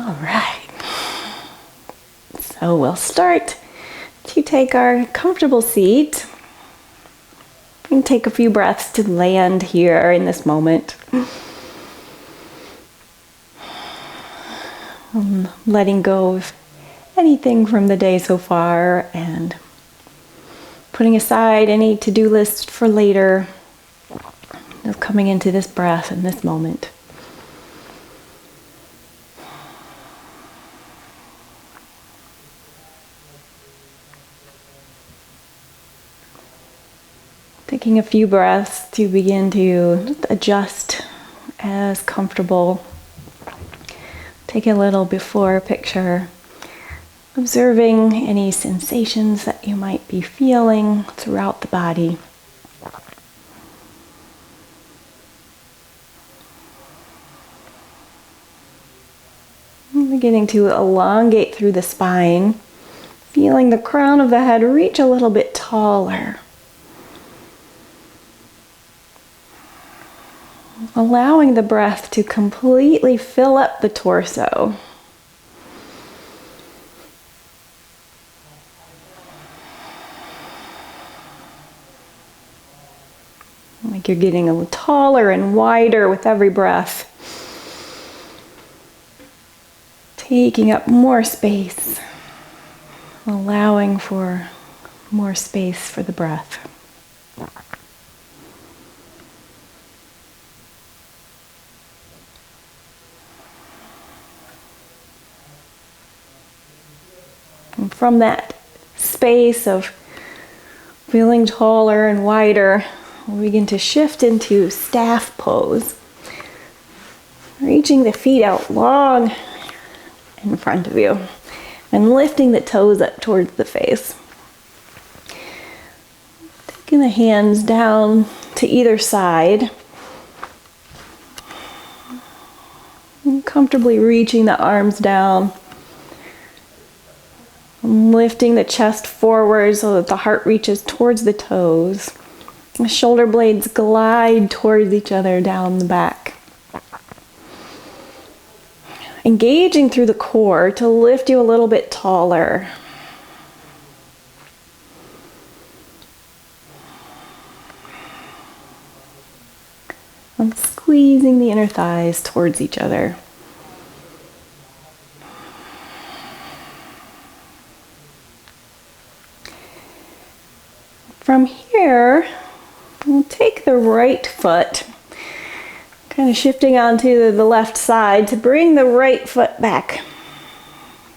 All right. So we'll start to take our comfortable seat and take a few breaths to land here in this moment. Letting go of anything from the day so far and putting aside any to-do list for later, of coming into this breath in this moment. Taking a few breaths to begin to adjust as comfortable. Take a little before picture, observing any sensations that you might be feeling throughout the body. Beginning to elongate through the spine, feeling the crown of the head reach a little bit taller. Allowing the breath to completely fill up the torso. Like you're getting a little taller and wider with every breath. Taking up more space. Allowing for more space for the breath. And from that space of feeling taller and wider, we'll begin to shift into staff pose. Reaching the feet out long in front of you and lifting the toes up towards the face. Taking the hands down to either side. And comfortably reaching the arms down. Lifting the chest forward so that the heart reaches towards the toes. The shoulder blades glide towards each other down the back. Engaging through the core to lift you a little bit taller. And squeezing the inner thighs towards each other. From here, we'll take the right foot, kind of shifting onto the left side to bring the right foot back.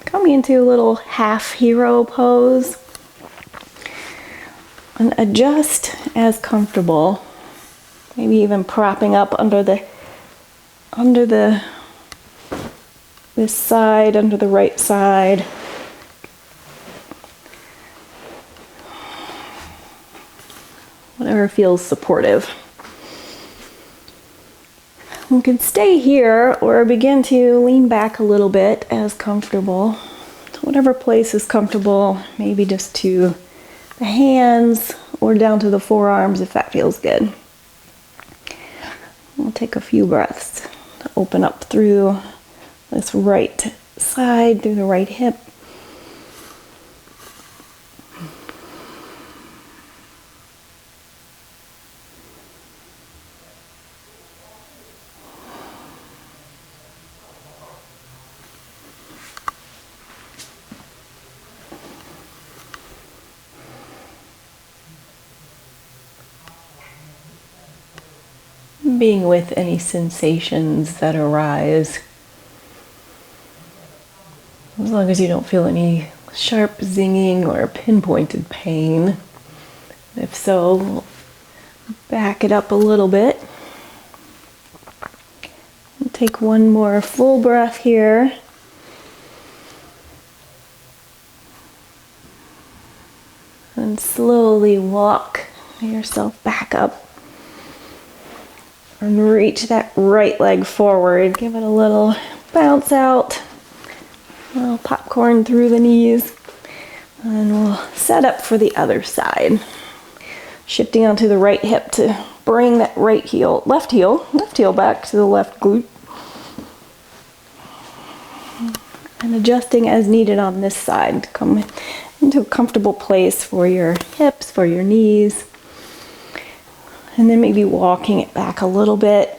Coming into a little half hero pose. And adjust as comfortable. Maybe even propping up under this side, under the right side. Whatever feels supportive. You can stay here or begin to lean back a little bit as comfortable. Whatever place is comfortable, maybe just to the hands or down to the forearms if that feels good. We'll take a few breaths to open up through this right side, through the right hip. Being with any sensations that arise. As long as you don't feel any sharp zinging or pinpointed pain. If so, back it up a little bit. And take one more full breath here. And slowly walk yourself back up. And reach that right leg forward. Give it a little bounce out. A little popcorn through the knees. And we'll set up for the other side. Shifting onto the right hip to bring that left heel back to the left glute. And adjusting as needed on this side to come into a comfortable place for your hips, for your knees. And then maybe walking it back a little bit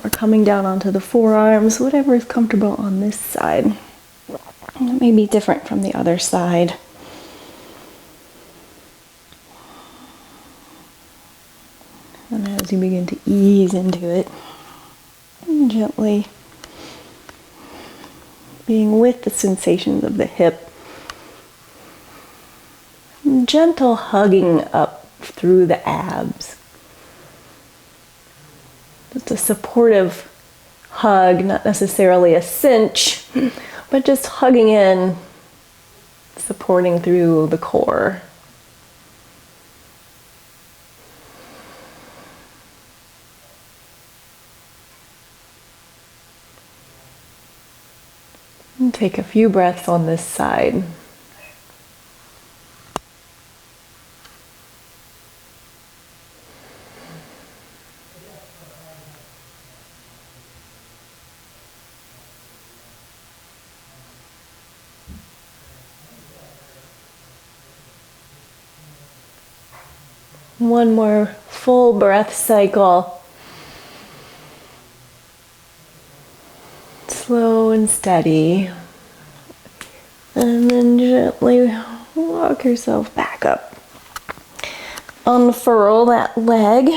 or coming down onto the forearms, whatever is comfortable on this side. It may be different from the other side. And as you begin to ease into it, gently being with the sensations of the hip, gentle hugging up through the abs. Just a supportive hug, not necessarily a cinch, but just hugging in, supporting through the core. And take a few breaths on this side. One more full breath cycle. Slow and steady. And then gently walk yourself back up. Unfurl that leg.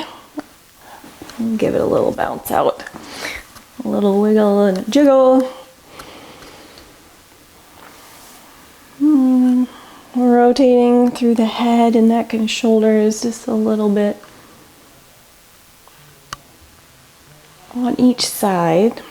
And give it a little bounce out. A little wiggle and a jiggle. Rotating through the head and neck and shoulders just a little bit on each side.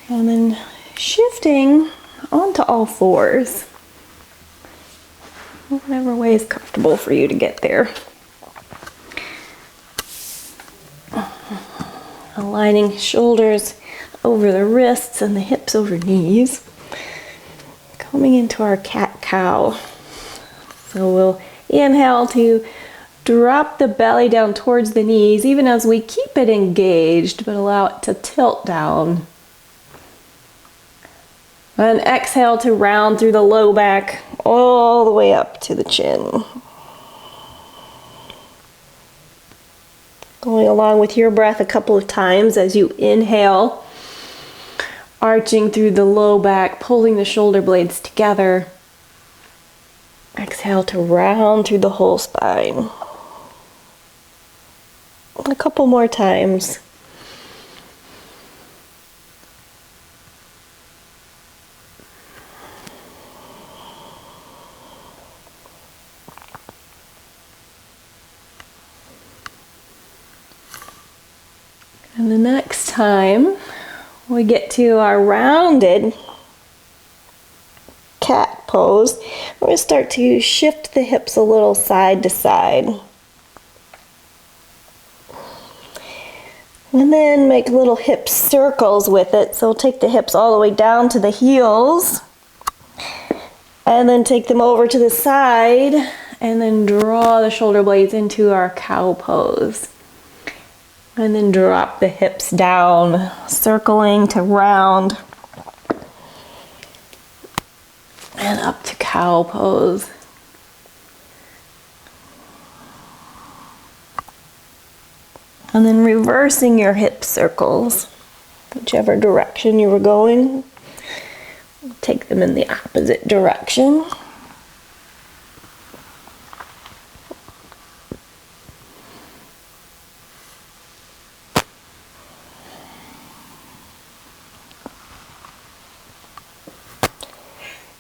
And then shifting onto all fours. Whatever way is comfortable for you to get there. Aligning shoulders over the wrists and the hips over knees. Coming into our cat-cow. So we'll inhale to drop the belly down towards the knees, even as we keep it engaged, but allow it to tilt down. And exhale to round through the low back all the way up to the chin. Going along with your breath a couple of times as you inhale, arching through the low back, pulling the shoulder blades together. Exhale to round through the whole spine. A couple more times. And the next time we get to our rounded cat pose, we're going to start to shift the hips a little side to side. And then make little hip circles with it. So take the hips all the way down to the heels. And then take them over to the side. And then draw the shoulder blades into our cow pose. And then drop the hips down, circling to round. And up to cow pose. And then reversing your hip circles, whichever direction you were going. Take them in the opposite direction.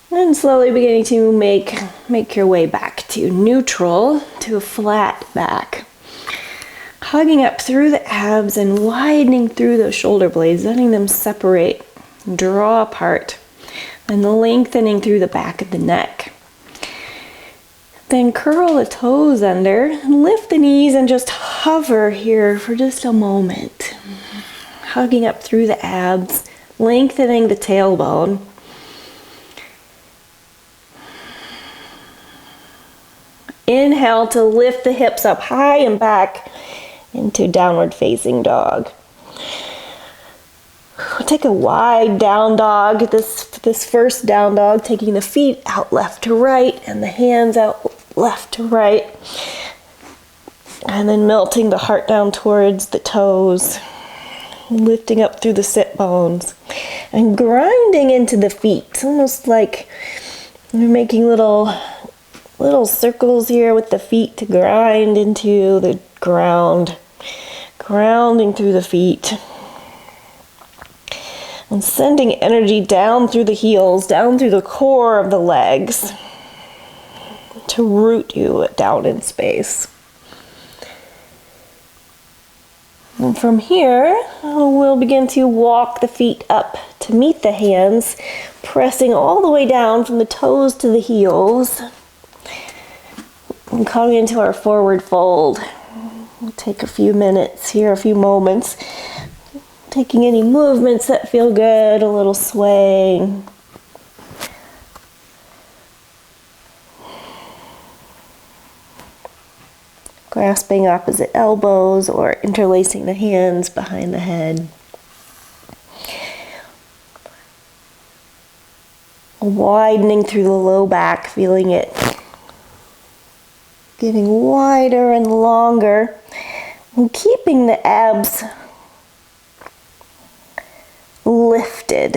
And slowly beginning to make your way back to neutral, to a flat back. Hugging up through the abs and widening through those shoulder blades, letting them separate, draw apart, and lengthening through the back of the neck. Then curl the toes under, lift the knees, and just hover here for just a moment. Hugging up through the abs, lengthening the tailbone. Inhale to lift the hips up high and back into downward facing dog. Take a wide down dog. This first down dog, taking the feet out left to right and the hands out left to right. And then melting the heart down towards the toes, lifting up through the sit bones and grinding into the feet. It's almost like you're making little circles here with the feet to grind into the ground, grounding through the feet. And sending energy down through the heels, down through the core of the legs to root you down in space. And from here, we'll begin to walk the feet up to meet the hands, pressing all the way down from the toes to the heels. And coming into our forward fold. We'll take a few minutes here, a few moments. Taking any movements that feel good, a little swaying. Grasping opposite elbows or interlacing the hands behind the head. Widening through the low back, feeling it getting wider and longer. And keeping the abs lifted,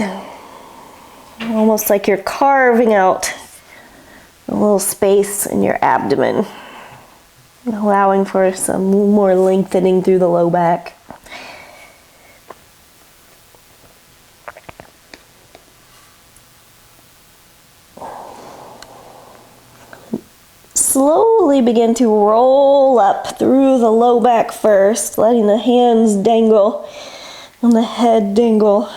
almost like you're carving out a little space in your abdomen, allowing for some more lengthening through the low back. Slowly begin to roll up through the low back first, letting the hands dangle and the head dangle.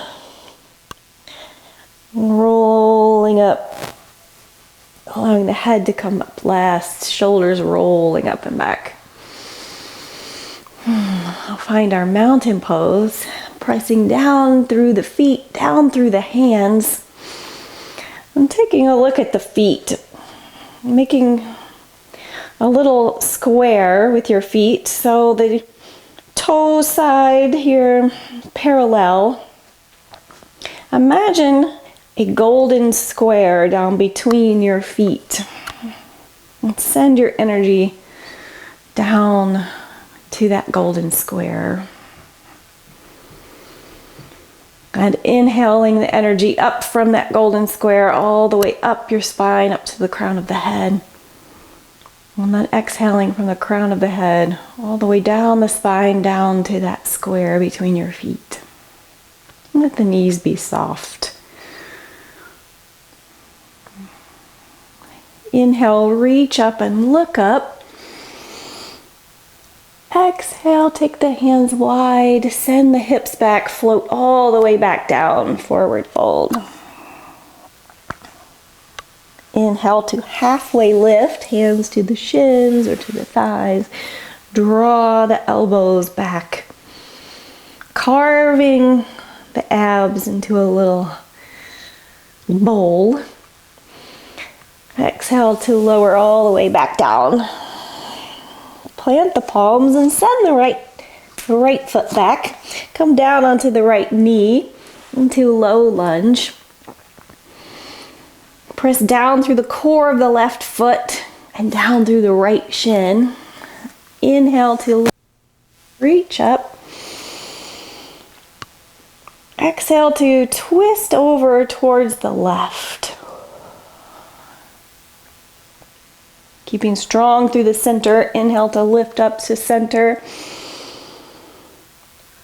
And rolling up, allowing the head to come up last, shoulders rolling up and back. I'll find our mountain pose, pressing down through the feet, down through the hands. I'm taking a look at the feet, making a little square with your feet so the toe side here parallel. Imagine a golden square down between your feet. And send your energy down to that golden square. And inhaling the energy up from that golden square all the way up your spine, up to the crown of the head. And then exhaling from the crown of the head all the way down the spine, down to that square between your feet. Let the knees be soft. Inhale, reach up and look up. Exhale, take the hands wide, send the hips back, float all the way back down, forward fold. Inhale to halfway lift, hands to the shins or to the thighs. Draw the elbows back, carving the abs into a little bowl. Exhale to lower all the way back down. Plant the palms and send the right foot back. Come down onto the right knee into low lunge. Press down through the core of the left foot and down through the right shin. Inhale to reach up. Exhale to twist over towards the left. Keeping strong through the center. Inhale to lift up to center.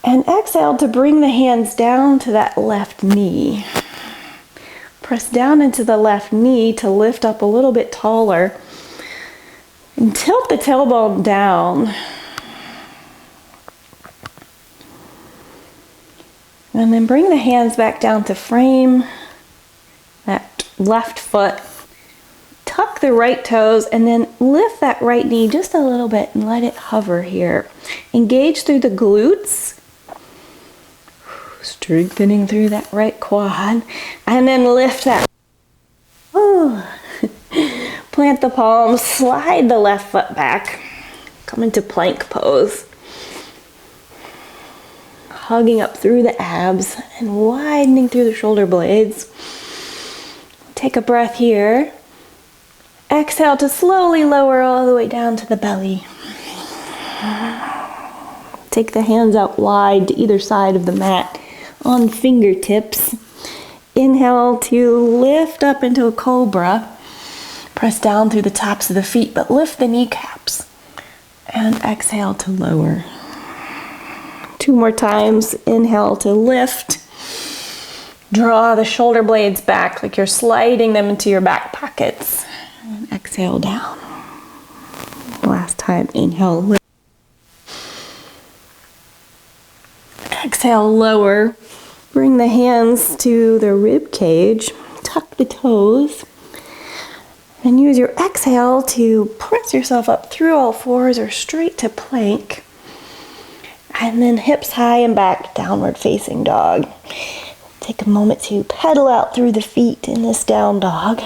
And exhale to bring the hands down to that left knee. Press down into the left knee to lift up a little bit taller. And tilt the tailbone down. And then bring the hands back down to frame that left foot. Tuck the right toes and then lift that right knee just a little bit and let it hover here. Engage through the glutes. Strengthening through that right quad. And then lift that. Plant plant the palms, slide the left foot back, come into plank pose. Hugging up through the abs and widening through the shoulder blades. Take a breath here. Exhale to slowly lower all the way down to the belly. Take the hands out wide to either side of the mat on fingertips. Inhale to lift up into a cobra. Press down through the tops of the feet, but lift the kneecaps. And exhale to lower. 2 more times. Inhale to lift. Draw the shoulder blades back like you're sliding them into your back pockets. And exhale down. Last time. Inhale, lift. Exhale, lower. Bring the hands to the rib cage. Tuck the toes. And use your exhale to press yourself up through all fours or straight to plank. And then hips high and back, downward facing dog. Take a moment to pedal out through the feet in this down dog.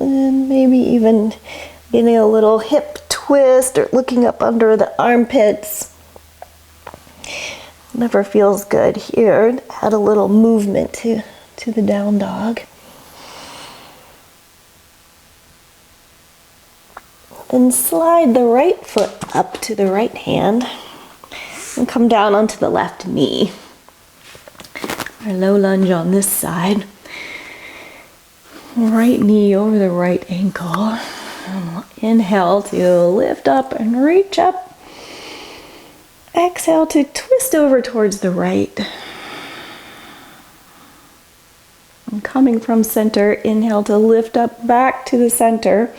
And maybe even getting a little hip twist or looking up under the armpits. Never feels good here. Add a little movement to the down dog. Then slide the right foot up to the right hand and come down onto the left knee. Our low lunge on this side. Right knee over the right ankle. Inhale to lift up and reach up. Exhale to twist over towards the right. And coming from center, inhale to lift up back to the center.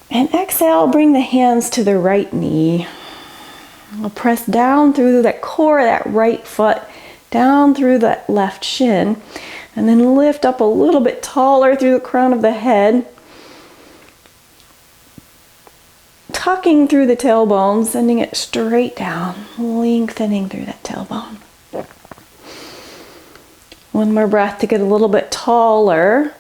And exhale, bring the hands to the right knee. I'll press down through that core of that right foot, down through that left shin, and then lift up a little bit taller through the crown of the head. Tucking through the tailbone, sending it straight down, lengthening through that tailbone. One more breath to get a little bit taller.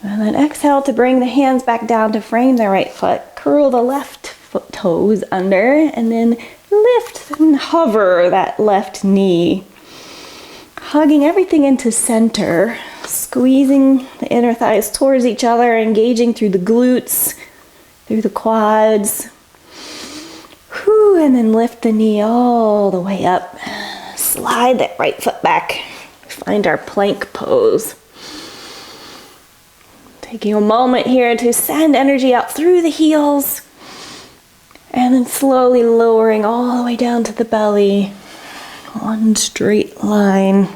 And then exhale to bring the hands back down to frame the right foot. Curl the left foot toes under and then lift and hover that left knee. Hugging everything into center. Squeezing the inner thighs towards each other, engaging through the glutes, through the quads. Whew, and then lift the knee all the way up. Slide that right foot back. Find our plank pose. Taking a moment here to send energy out through the heels and then slowly lowering all the way down to the belly. One straight line.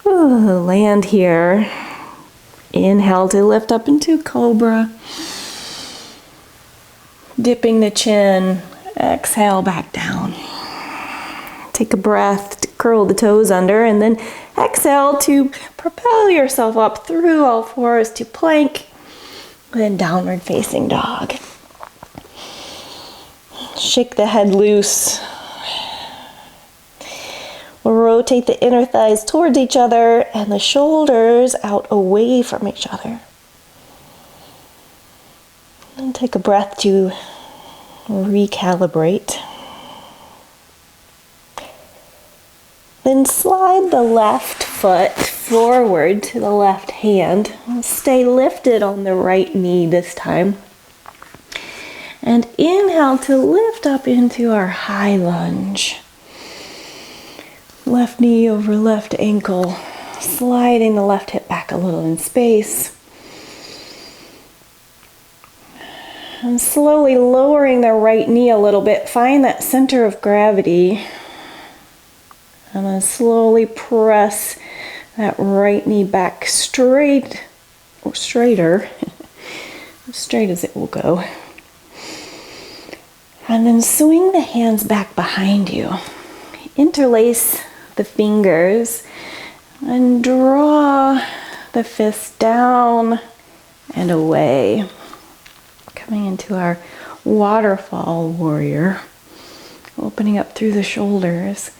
Ooh, land here. Inhale to lift up into cobra. Dipping the chin. Exhale back down. Take a breath to curl the toes under and then exhale to propel yourself up through all fours to plank, then downward facing dog. Shake the head loose. We'll rotate the inner thighs towards each other and the shoulders out away from each other. And take a breath to recalibrate. Then slide the left foot forward to the left hand. Stay lifted on the right knee this time. And inhale to lift up into our high lunge. Left knee over left ankle. Sliding the left hip back a little in space. And slowly lowering the right knee a little bit. Find that center of gravity. And then slowly press that right knee back straight, or straighter, as straight as it will go. And then swing the hands back behind you. Interlace the fingers and draw the fists down and away. Coming into our waterfall warrior. Opening up through the shoulders.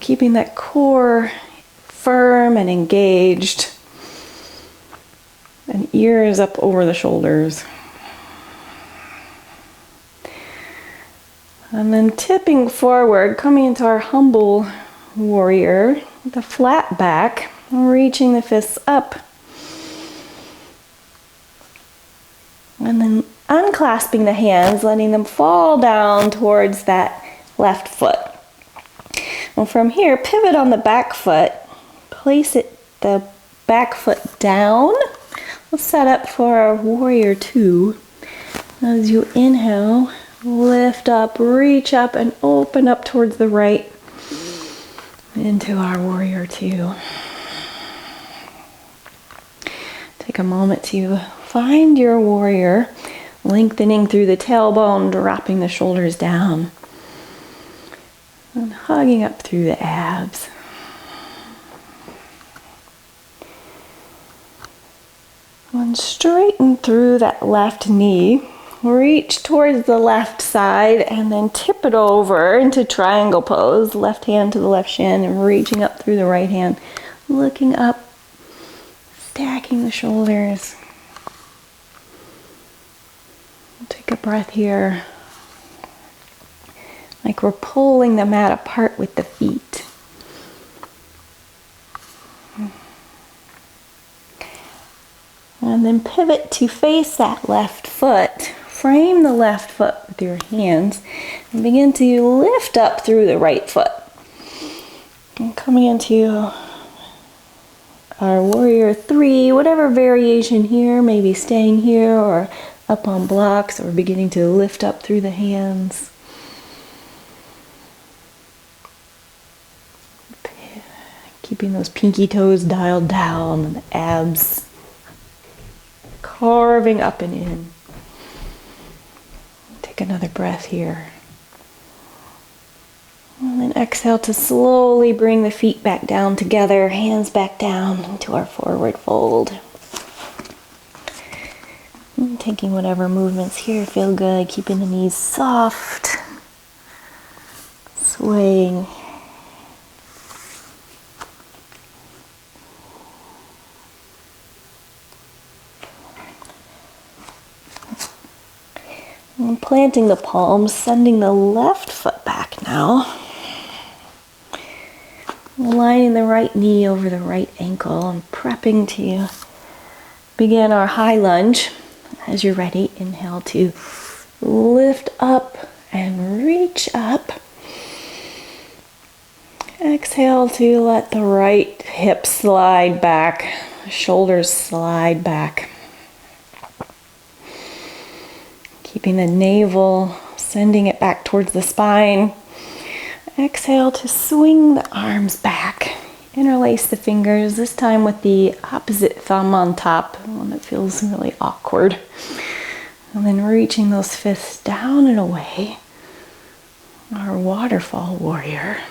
keeping that core firm and engaged. And ears up over the shoulders. And then tipping forward, coming into our humble warrior, the flat back, reaching the fists up. And then unclasping the hands, letting them fall down towards that left foot. And from here, pivot on the back foot, place the back foot down. We'll set up for our warrior two. As you inhale, lift up, reach up, and open up towards the right into our warrior two. Take a moment to find your warrior, lengthening through the tailbone, dropping the shoulders down, and hugging up through the abs. And straighten through that left knee. Reach towards the left side and then tip it over into triangle pose. Left hand to the left shin and reaching up through the right hand. Looking up, stacking the shoulders. Take a breath here. Like we're pulling the mat apart with the feet. And then pivot to face that left foot. Frame the left foot with your hands and begin to lift up through the right foot. And coming into our warrior three, whatever variation here, maybe staying here or up on blocks or beginning to lift up through the hands. Keeping those pinky toes dialed down and the abs carving up and in. Take another breath here. And then exhale to slowly bring the feet back down together, hands back down into our forward fold. And taking whatever movements here feel good, keeping the knees soft, swaying. And planting the palms, sending the left foot back now. Aligning the right knee over the right ankle and prepping to begin our high lunge. As you're ready, inhale to lift up and reach up. Exhale to let the right hip slide back, shoulders slide back. Keeping the navel, sending it back towards the spine. Exhale to swing the arms back. Interlace the fingers, this time with the opposite thumb on top, one that feels really awkward. And then reaching those fists down and away. Our waterfall warrior.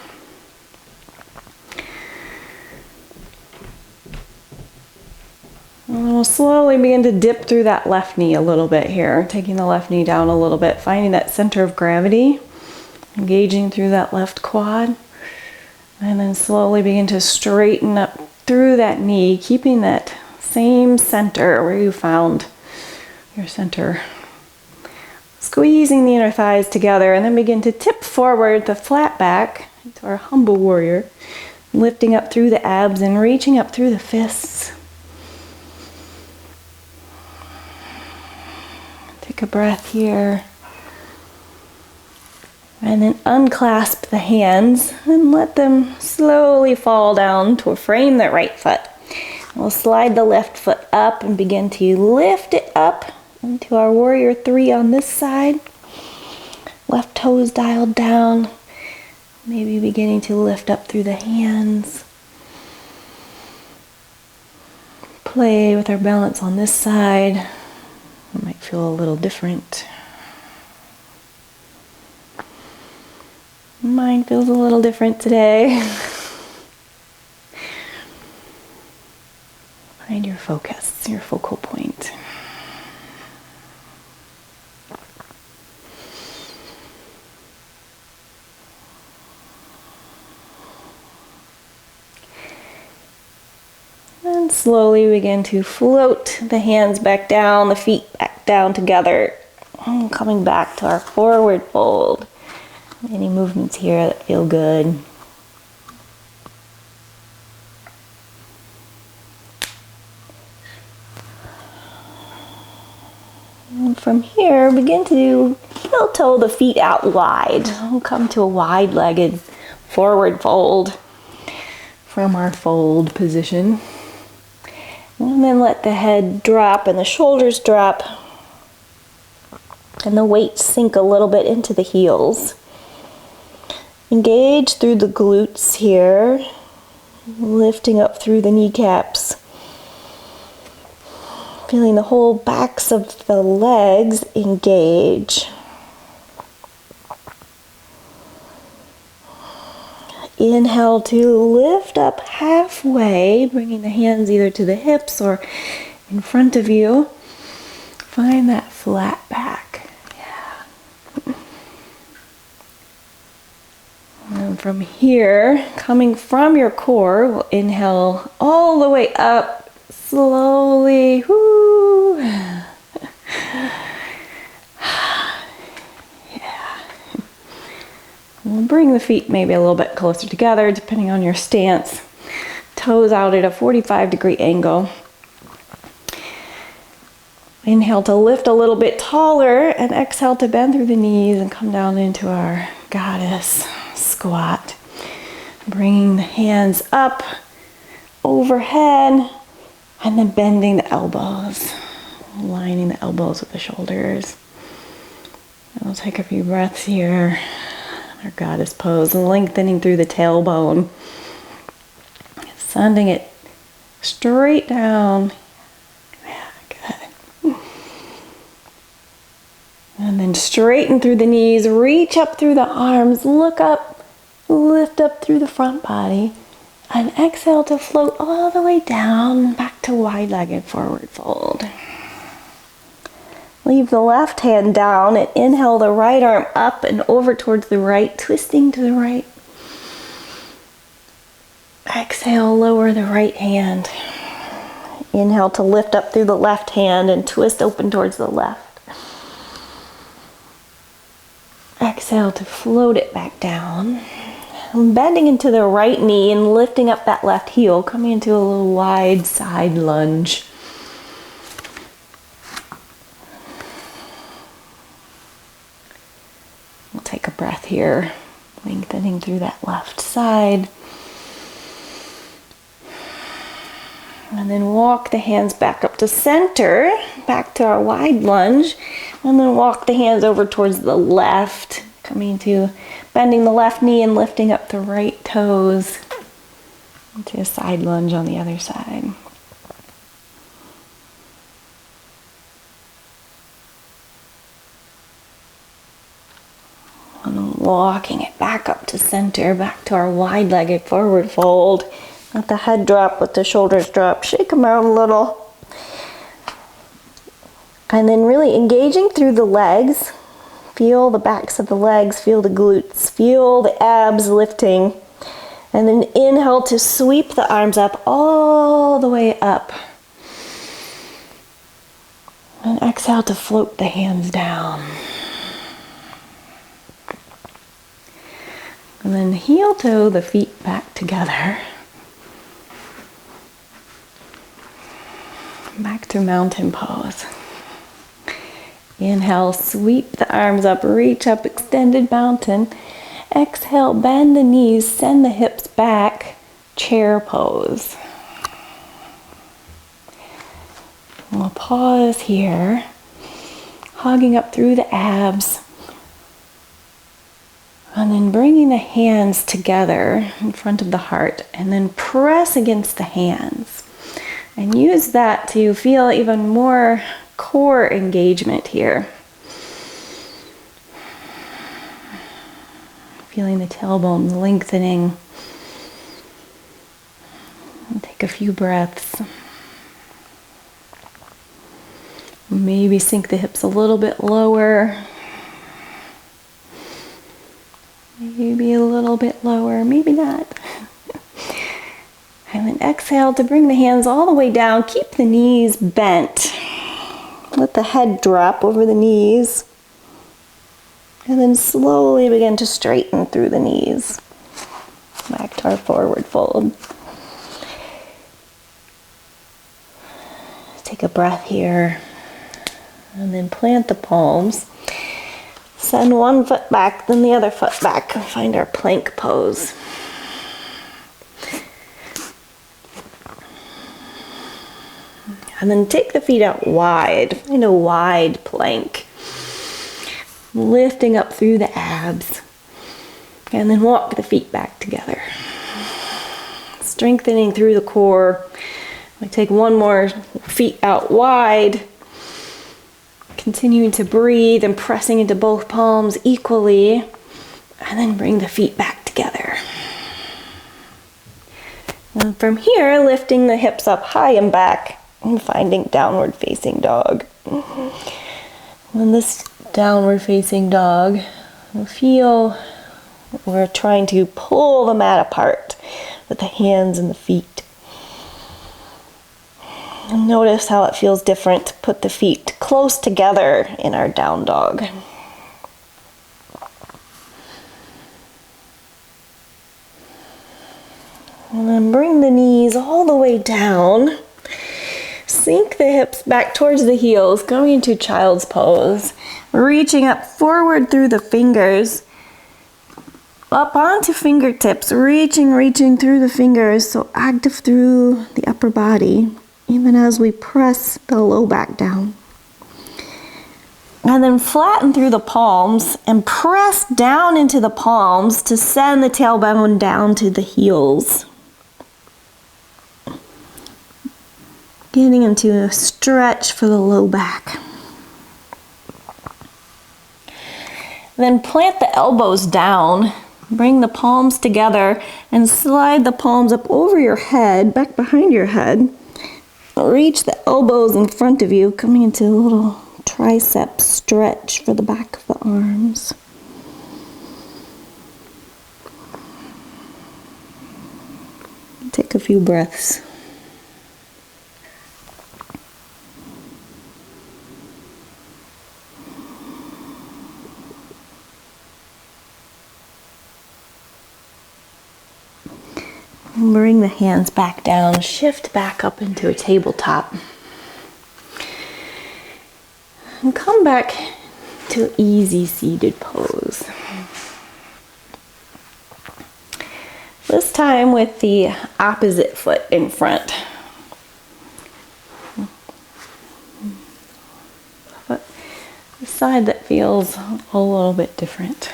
And we'll slowly begin to dip through that left knee a little bit here, taking the left knee down a little bit, finding that center of gravity, engaging through that left quad, and then slowly begin to straighten up through that knee, keeping that same center where you found your center. Squeezing the inner thighs together, and then begin to tip forward the flat back into our humble warrior, lifting up through the abs and reaching up through the fists. Take a breath here. And then unclasp the hands and let them slowly fall down to frame the right foot. We'll slide the left foot up and begin to lift it up into our warrior three on this side. Left toes dialed down. Maybe beginning to lift up through the hands. Play with our balance on this side. It might feel a little different. Mine feels a little different today. Find your focus, your focal point. And slowly begin to float the hands back down, the feet back down together. And coming back to our forward fold. Any movements here that feel good. And from here, begin to heel toe the feet out wide. We'll come to a wide-legged forward fold from our fold position. And then let the head drop and the shoulders drop. And the weight sink a little bit into the heels. Engage through the glutes here, lifting up through the kneecaps. Feeling the whole backs of the legs engage. Inhale to lift up halfway, bringing the hands either to the hips or in front of you. Find that flat back. Yeah. And from here, coming from your core, we'll inhale all the way up. Slowly, whoo. Yeah. We'll bring the feet maybe a little bit closer together, depending on your stance. Toes out at a 45-degree angle. Inhale to lift a little bit taller, and exhale to bend through the knees and come down into our goddess squat. Bringing the hands up, overhead. And then bending the elbows, aligning the elbows with the shoulders. And we'll take a few breaths here. Our goddess pose, lengthening through the tailbone. Sending it straight down. Yeah, good. And then straighten through the knees, reach up through the arms, look up, lift up through the front body. And exhale to float all the way down, back to wide-legged forward fold. Leave the left hand down and inhale the right arm up and over towards the right, twisting to the right. Exhale, lower the right hand. Inhale to lift up through the left hand and twist open towards the left. Exhale to float it back down. I'm bending into the right knee and lifting up that left heel, coming into a little wide side lunge. We'll take a breath here, lengthening through that left side. And then walk the hands back up to center, back to our wide lunge. And then walk the hands over towards the left, coming to bending the left knee and lifting up the right toes into a side lunge on the other side. And walking it back up to center, back to our wide-legged forward fold. Let the head drop, let the shoulders drop. Shake them out a little. And then really engaging through the legs. Feel the backs of the legs, feel the glutes, feel the abs lifting. And then inhale to sweep the arms up all the way up. And exhale to float the hands down. And then heel toe the feet back together. Back to mountain pose. Inhale, sweep the arms up, reach up, extended mountain. Exhale, bend the knees, send the hips back, chair pose. We'll pause here, hugging up through the abs. And then bringing the hands together in front of the heart, and then press against the hands. And use that to feel even more core engagement here. Feeling the tailbone lengthening. And take a few breaths. Maybe sink the hips a little bit lower. Maybe a little bit lower, maybe not. And And then exhale to bring the hands all the way down. Keep the knees bent. Let the head drop over the knees. And then slowly begin to straighten through the knees. Back to our forward fold. Take a breath here. And then plant the palms. Send one foot back, then the other foot back. Find our plank pose. And then take the feet out wide, in a wide plank. Lifting up through the abs. And then walk the feet back together. Strengthening through the core. We take one more, feet out wide. Continuing to breathe and pressing into both palms equally. And then bring the feet back together. And from here, lifting the hips up high and back. And finding downward facing dog. In this downward facing dog, feel we're trying to pull the mat apart with the hands and the feet. And notice how it feels different to put the feet close together in our down dog. And then bring the knees all the way down. Sink the hips back towards the heels, going into child's pose. Reaching up forward through the fingers. Up onto fingertips, reaching through the fingers, so active through the upper body, even as we press the low back down. And then flatten through the palms and press down into the palms to send the tailbone down to the heels. Getting into a stretch for the low back. Then plant the elbows down, bring the palms together and slide the palms up over your head, back behind your head. Reach the elbows in front of you, coming into a little tricep stretch for the back of the arms. Take a few breaths. Bring the hands back down, shift back up into a tabletop. And come back to easy seated pose. This time with the opposite foot in front. But the side that feels a little bit different.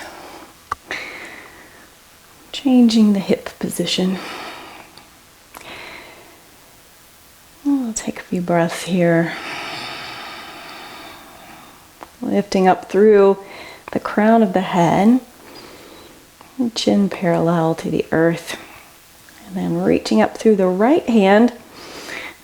Changing the hip position. We'll take a few breaths here. Lifting up through the crown of the head, chin parallel to the earth. And then reaching up through the right hand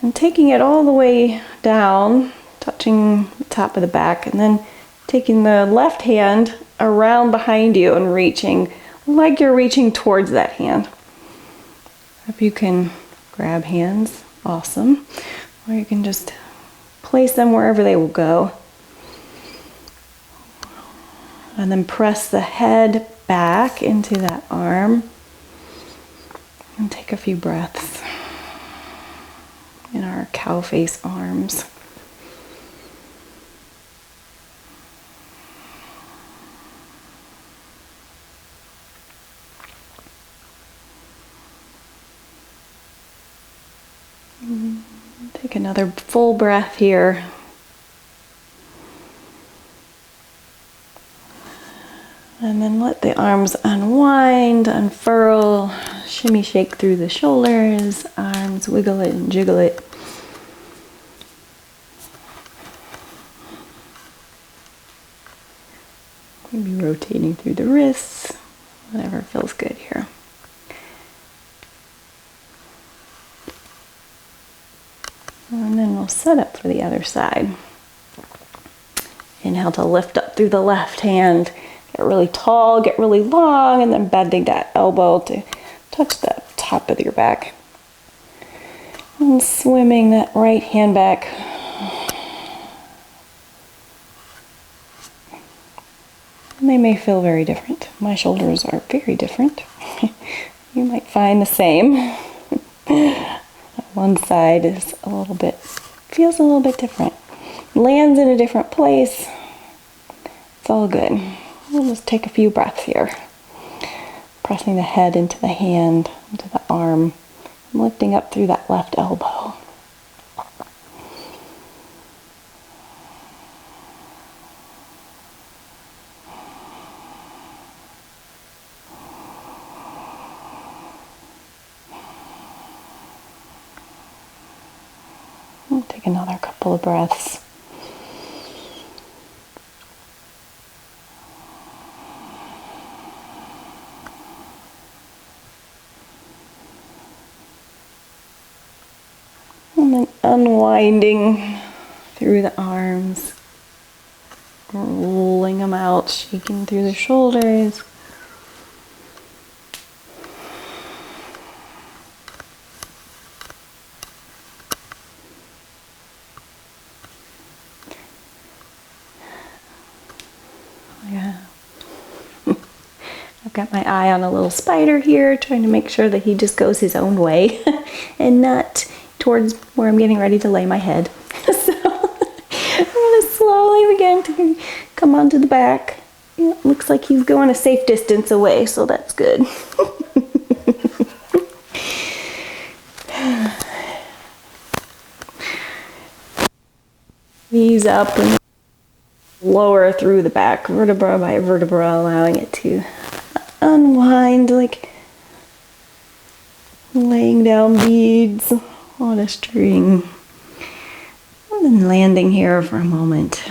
and taking it all the way down, touching the top of the back, and then taking the left hand around behind you and reaching like you're reaching towards that hand. If you can grab hands, awesome. Or you can just place them wherever they will go. And then press the head back into that arm. And take a few breaths in our cow face arms. Take another full breath here. And then let the arms unwind, unfurl, shimmy shake through the shoulders, arms wiggle it and jiggle it. Maybe rotating through the wrists, whatever feels good here. And then we'll set up for the other side. Inhale to lift up through the left hand. Get really tall, get really long, and then bending that elbow to touch the top of your back. And swimming that right hand back. And they may feel very different. My shoulders are very different. You might find the same. One side is feels a little bit different. Lands in a different place. It's all good. We'll just take a few breaths here. Pressing the head into the hand, into the arm, and lifting up through that left elbow. We'll take another couple of breaths. And then unwinding through the arms, rolling them out, shaking through the shoulders. Yeah. I've got my eye on a little spider here, trying to make sure that he just goes his own way and not towards where I'm getting ready to lay my head. So I'm going to slowly begin to come onto the back. It looks like he's going a safe distance away, so that's good. Knees up and lower through the back, vertebra by vertebra, allowing it to unwind like laying down beads on a string. And then landing here for a moment.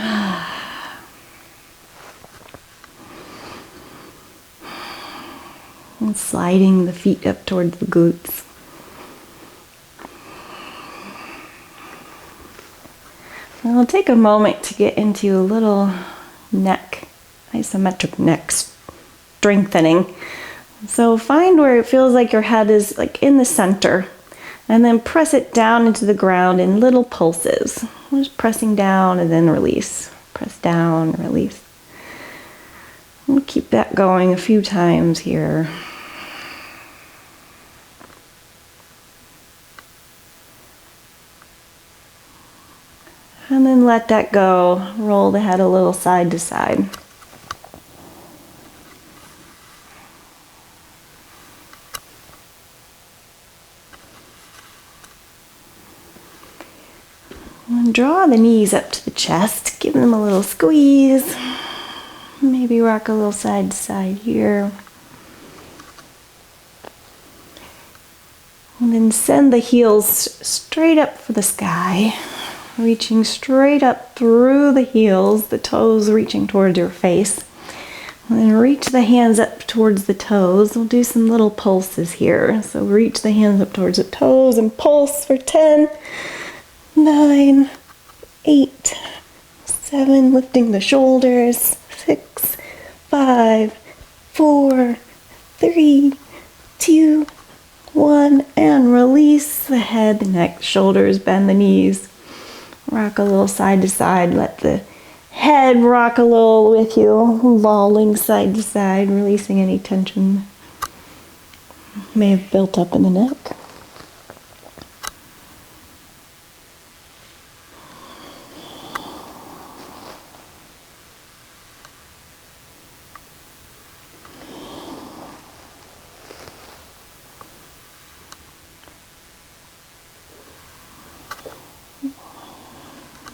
And sliding the feet up towards the glutes. And I'll take a moment to get into a little neck, isometric neck strengthening. So find where it feels like your head is like in the center, and then press it down into the ground in little pulses. Just pressing down and then release. Press down, release. We'll keep that going a few times here. And then let that go. Roll the head a little side to side. And draw the knees up to the chest. Give them a little squeeze. Maybe rock a little side to side here. And then send the heels straight up for the sky. Reaching straight up through the heels, the toes reaching towards your face. And then reach the hands up towards the toes. We'll do some little pulses here. So reach the hands up towards the toes and pulse for 10, 9, 8, 7, lifting the shoulders, 6, 5, 4, 3, 2, 1, and release the head, the neck, the shoulders, bend the knees. Rock a little side to side. Let the head rock a little with you. Lolling side to side, releasing any tension may have built up in the neck.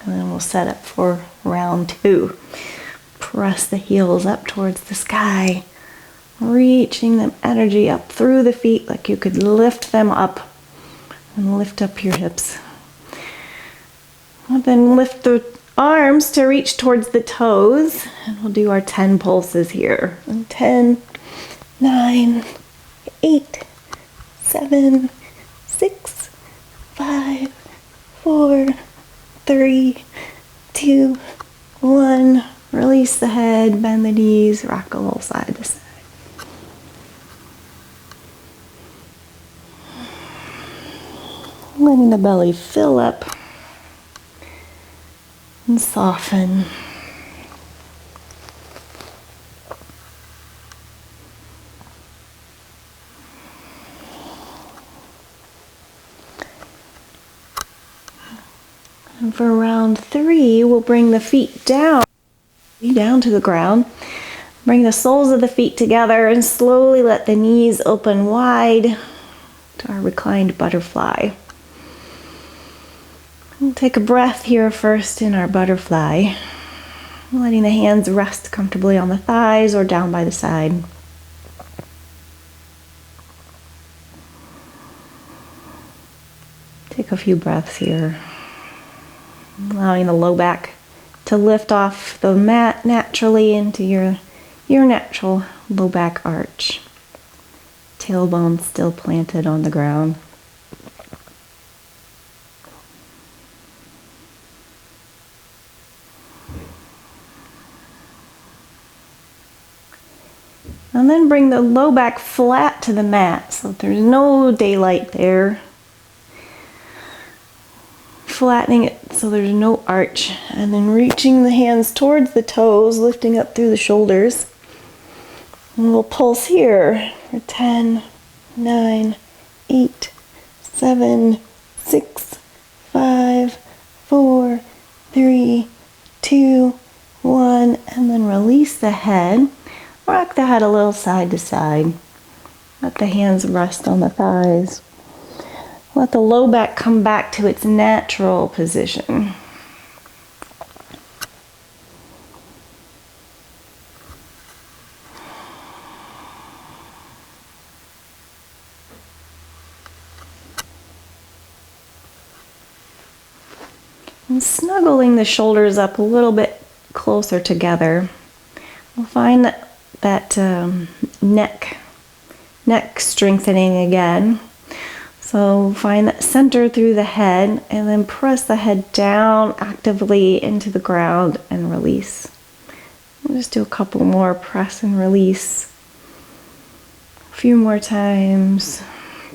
And then we'll set up for round 2. Press the heels up towards the sky, reaching the energy up through the feet like you could lift them up and lift up your hips. And then lift the arms to reach towards the toes, and we'll do our 10 pulses here. And 10, 9, 8, 7, 6, 5, 4, 3, 2, 1. Release the head, bend the knees, rock a little side to side. Letting the belly fill up and soften. And for round 3, we'll bring the feet down to the ground. Bring the soles of the feet together and slowly let the knees open wide to our reclined butterfly. We'll take a breath here first in our butterfly, letting the hands rest comfortably on the thighs or down by the side. Take a few breaths here, allowing the low back to lift off the mat naturally into your natural low back arch. Tailbone still planted on the ground. And then bring the low back flat to the mat so there's no daylight there. Flattening it so there's no arch, and then reaching the hands towards the toes, lifting up through the shoulders. And we'll pulse here for 10, 9, 8, 7, 6, 5, 4, 3, 2, 1, and then release the head. Rock the head a little side to side. Let the hands rest on the thighs. Let the low back come back to its natural position. And snuggling the shoulders up a little bit closer together, we'll find that neck strengthening again. So find that center through the head and then press the head down actively into the ground and release. We'll just do a couple more press and release. A few more times,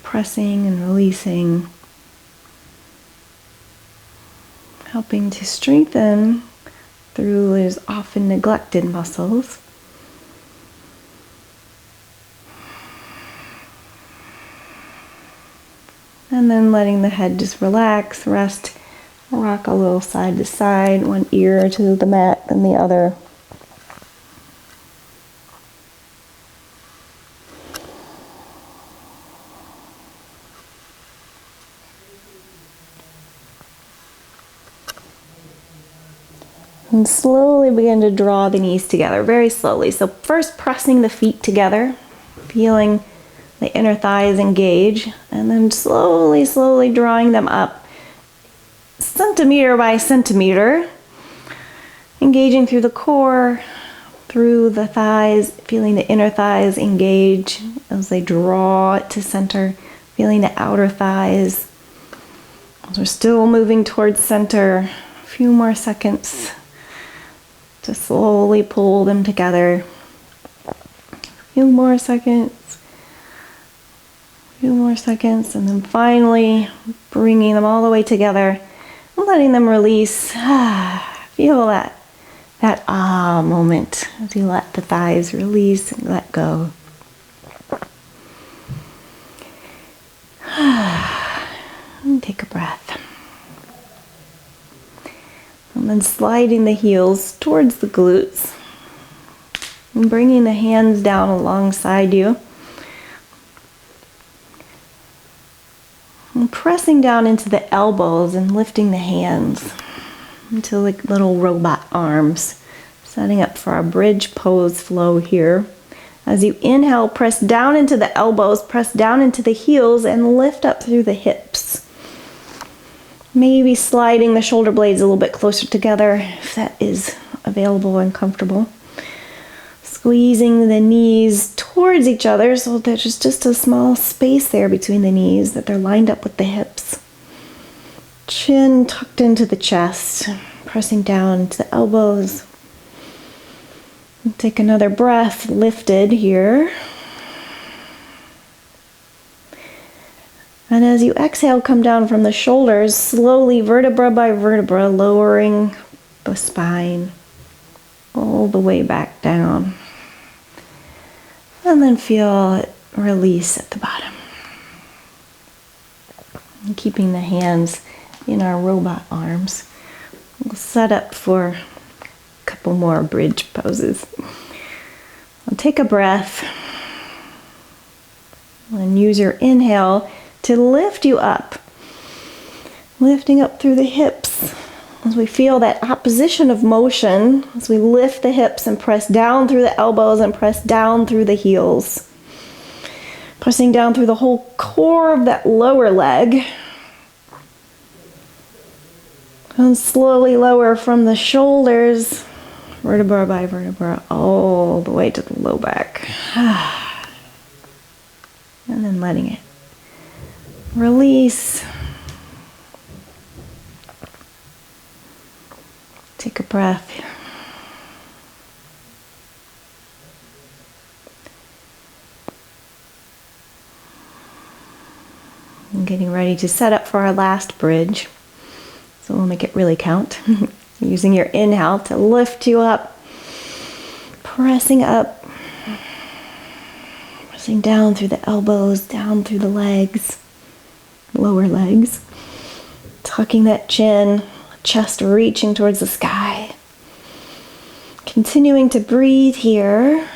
pressing and releasing. Helping to strengthen through those often neglected muscles. And then letting the head just relax, rest, rock a little side to side, one ear to the mat and the other. And slowly begin to draw the knees together, very slowly. So first pressing the feet together, feeling the inner thighs engage, and then slowly drawing them up, centimeter by centimeter, engaging through the core, through the thighs, feeling the inner thighs engage as they draw it to center, feeling the outer thighs. As we're still moving towards center, a few more seconds to slowly pull them together. A few more seconds. Few more seconds, and then finally bringing them all the way together and letting them release. Feel that moment as you let the thighs release and let go. And take a breath. And then sliding the heels towards the glutes and bringing the hands down alongside you. And pressing down into the elbows and lifting the hands into like little robot arms, setting up for our bridge pose flow here. As you inhale, press down into the elbows, press down into the heels, and lift up through the hips. Maybe sliding the shoulder blades a little bit closer together if that is available and comfortable. Squeezing the knees towards each other so there's just a small space there between the knees, that they're lined up with the hips. Chin tucked into the chest, pressing down into the elbows. And take another breath, lifted here. And as you exhale, come down from the shoulders, slowly vertebra by vertebra, lowering the spine all the way back down. And then feel it release at the bottom. And keeping the hands in our robot arms. We'll set up for a couple more bridge poses. I'll take a breath and use your inhale to lift you up. Lifting up through the hips as we feel that opposition of motion as we lift the hips and press down through the elbows and press down through the heels. Pressing down through the whole core of that lower leg. And slowly lower from the shoulders, vertebra by vertebra, all the way to the low back. And then letting it release. Take a breath. And getting ready to set up for our last bridge. So we'll make it really count. Using your inhale to lift you up. Pressing up. Pressing down through the elbows, down through the legs, lower legs. Tucking that chin, chest reaching towards the sky. Continuing to breathe here.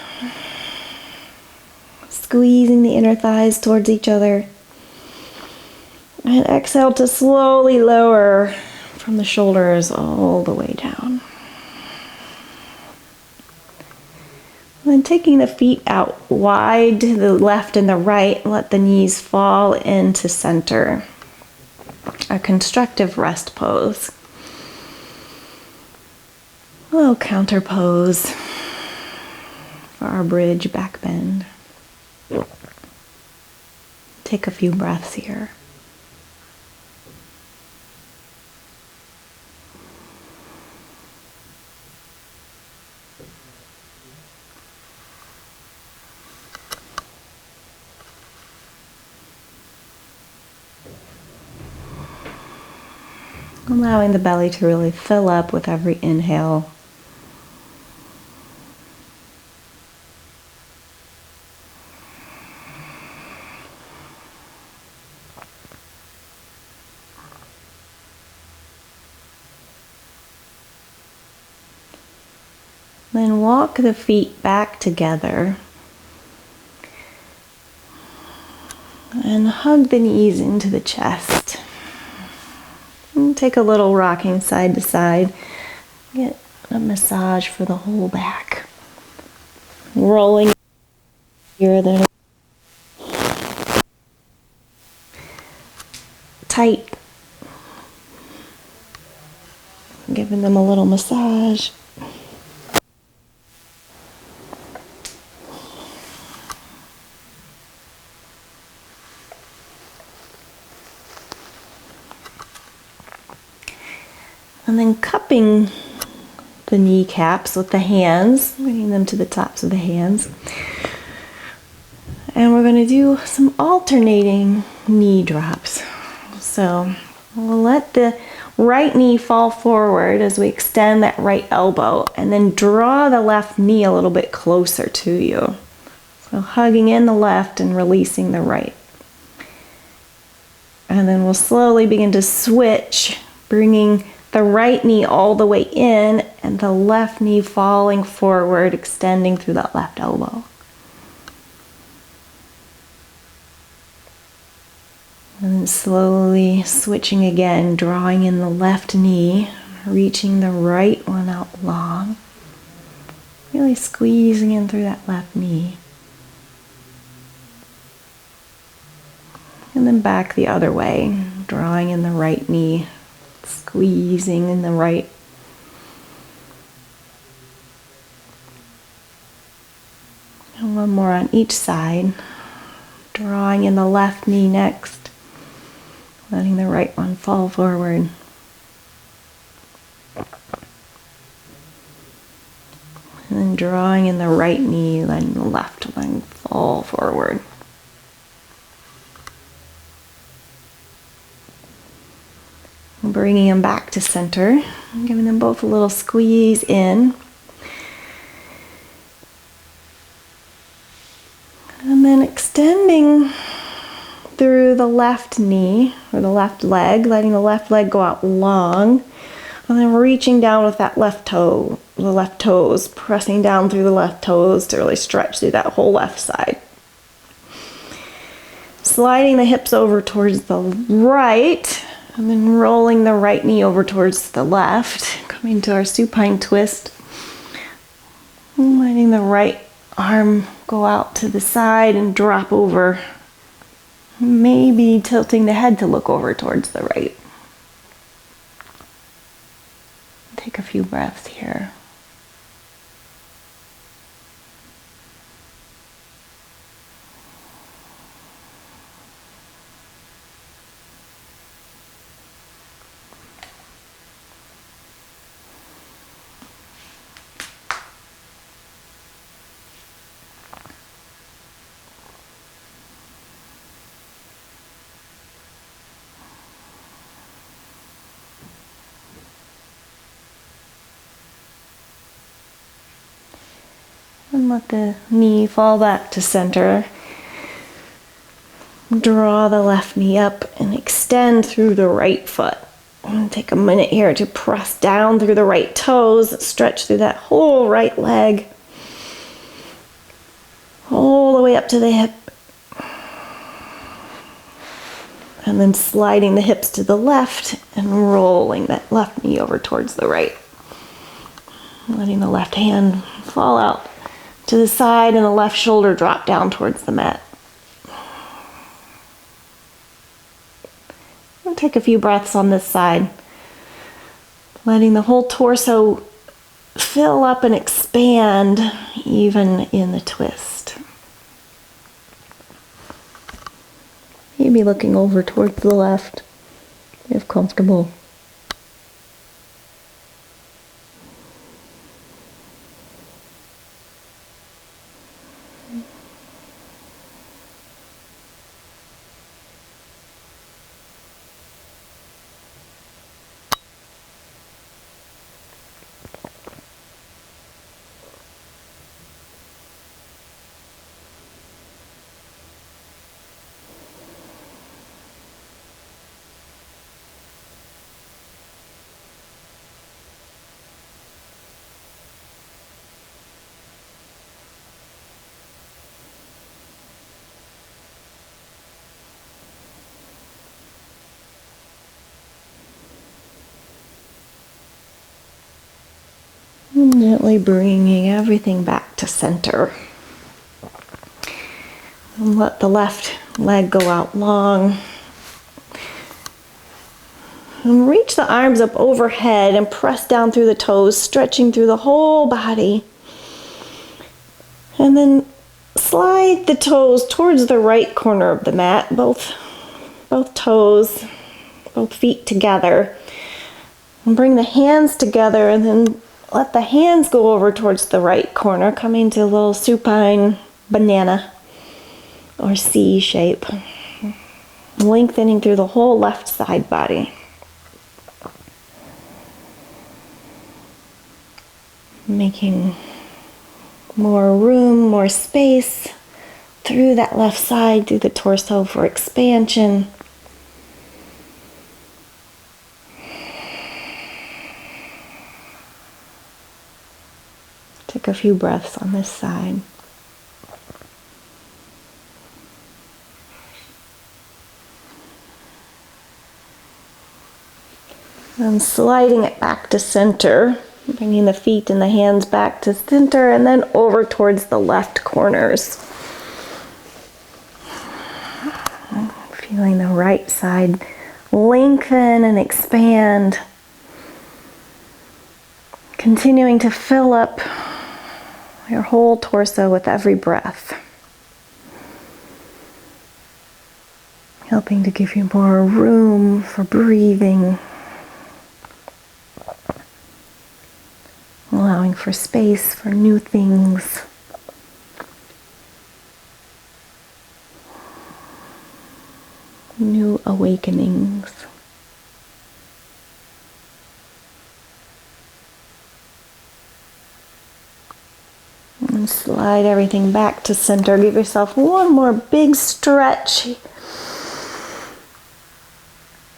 Squeezing the inner thighs towards each other. And exhale to slowly lower from the shoulders all the way down. And then taking the feet out wide to the left and the right, let the knees fall into center. A constructive rest pose. A little counter pose for our bridge back bend. Take a few breaths here. Allowing the belly to really fill up with every inhale. Then walk the feet back together. And hug the knees into the chest. And take a little rocking side to side. Get a massage for the whole back. Rolling here, then tight. Giving them a little massage. And then cupping the kneecaps with the hands, bringing them to the tops of the hands. And we're going to do some alternating knee drops. So we'll let the right knee fall forward as we extend that right elbow and then draw the left knee a little bit closer to you. So hugging in the left and releasing the right. And then we'll slowly begin to switch, bringing the right knee all the way in and the left knee falling forward, extending through that left elbow. And then slowly switching again, drawing in the left knee, reaching the right one out long. Really squeezing in through that left knee. And then back the other way, drawing in the right knee, squeezing in the right. And one more on each side. Drawing in the left knee next. Letting the right one fall forward. And then drawing in the right knee, letting the left one fall forward. Bringing them back to center, giving them both a little squeeze in. And then extending through the left knee or the left leg, letting the left leg go out long. And then reaching down with that left toe, the left toes, pressing down through the left toes to really stretch through that whole left side. Sliding the hips over towards the right. And then rolling the right knee over towards the left, coming to our supine twist. Letting the right arm go out to the side and drop over. Maybe tilting the head to look over towards the right. Take a few breaths here. And let the knee fall back to center. Draw the left knee up and extend through the right foot. And take a minute here to press down through the right toes, stretch through that whole right leg, all the way up to the hip. And then sliding the hips to the left and rolling that left knee over towards the right. Letting the left hand fall out to the side and the left shoulder drop down towards the mat. We'll take a few breaths on this side. Letting the whole torso fill up and expand even in the twist. Maybe looking over towards the left if comfortable. And gently bringing everything back to center. And let the left leg go out long. And reach the arms up overhead and press down through the toes, stretching through the whole body. And then slide the toes towards the right corner of the mat, both toes, both feet together. And bring the hands together and then let the hands go over towards the right corner, coming to a little supine banana or C shape. Lengthening through the whole left side body. Making more room, more space through that left side, through the torso for expansion. Take a few breaths on this side. And sliding it back to center, bringing the feet and the hands back to center and then over towards the left corners. Feeling the right side lengthen and expand. Continuing to fill up your whole torso with every breath. Helping to give you more room for breathing. Allowing for space for new things. New awakenings. And slide everything back to center. Give yourself one more big stretch.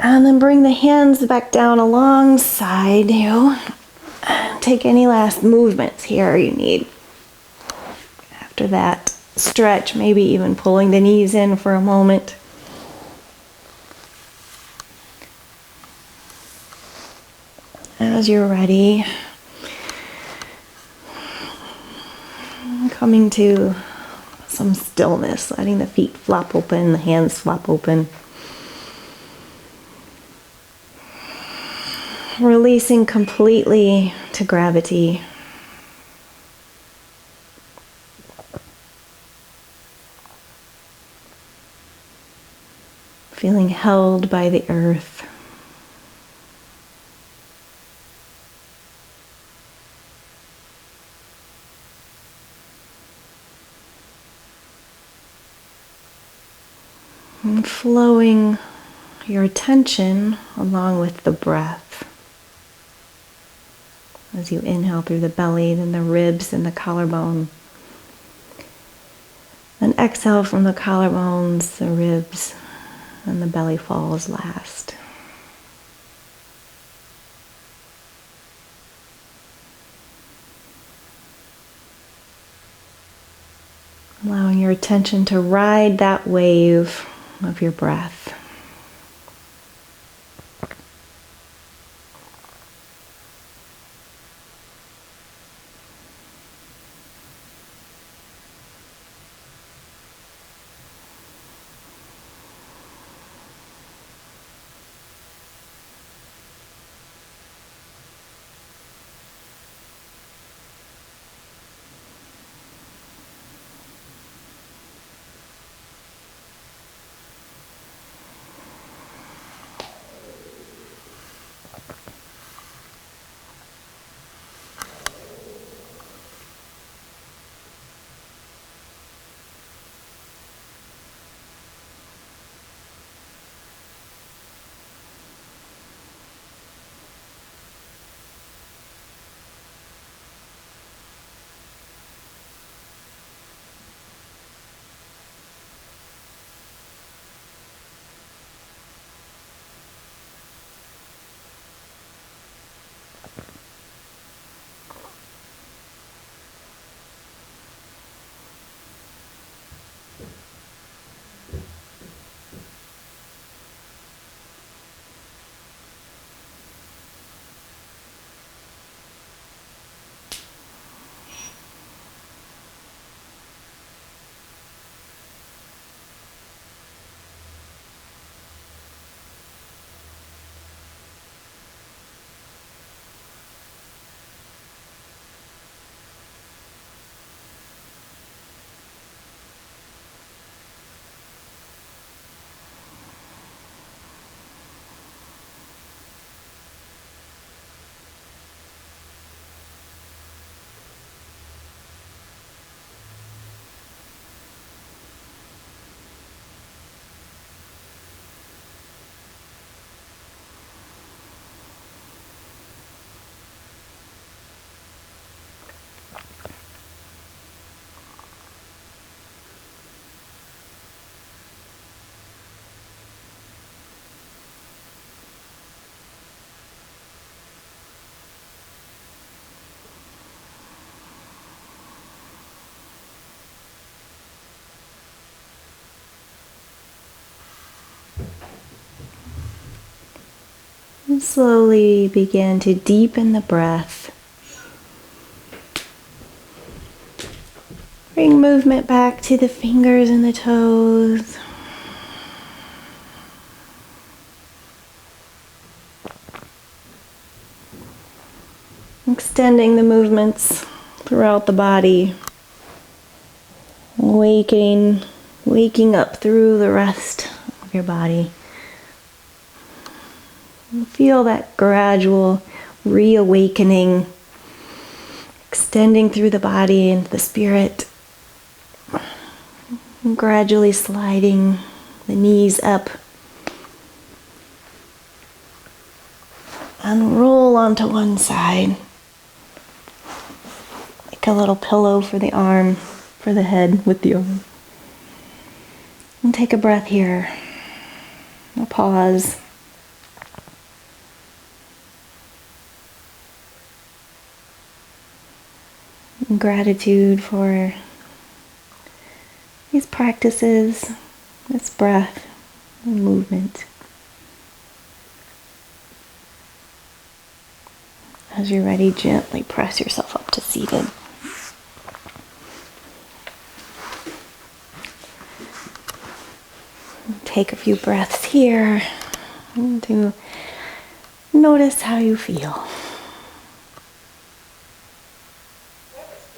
And then bring the hands back down alongside you. And take any last movements here you need. After that stretch, maybe even pulling the knees in for a moment. As you're ready, coming to some stillness, letting the feet flop open, the hands flop open. Releasing completely to gravity. Feeling held by the earth. And flowing your attention along with the breath. As you inhale through the belly, then the ribs and the collarbone. Then exhale from the collarbones, the ribs, and the belly falls last. Allowing your attention to ride that wave of your breath. And slowly begin to deepen the breath. Bring movement back to the fingers and the toes. Extending the movements throughout the body. Waking up through the rest of your body. Feel that gradual reawakening, extending through the body into the spirit, and gradually sliding the knees up and roll onto one side. like a little pillow for the arm, for the head with the arm. And take a breath here. A pause. And gratitude for these practices, this breath and movement. As you're ready, gently press yourself up to seated. Take a few breaths here to notice how you feel.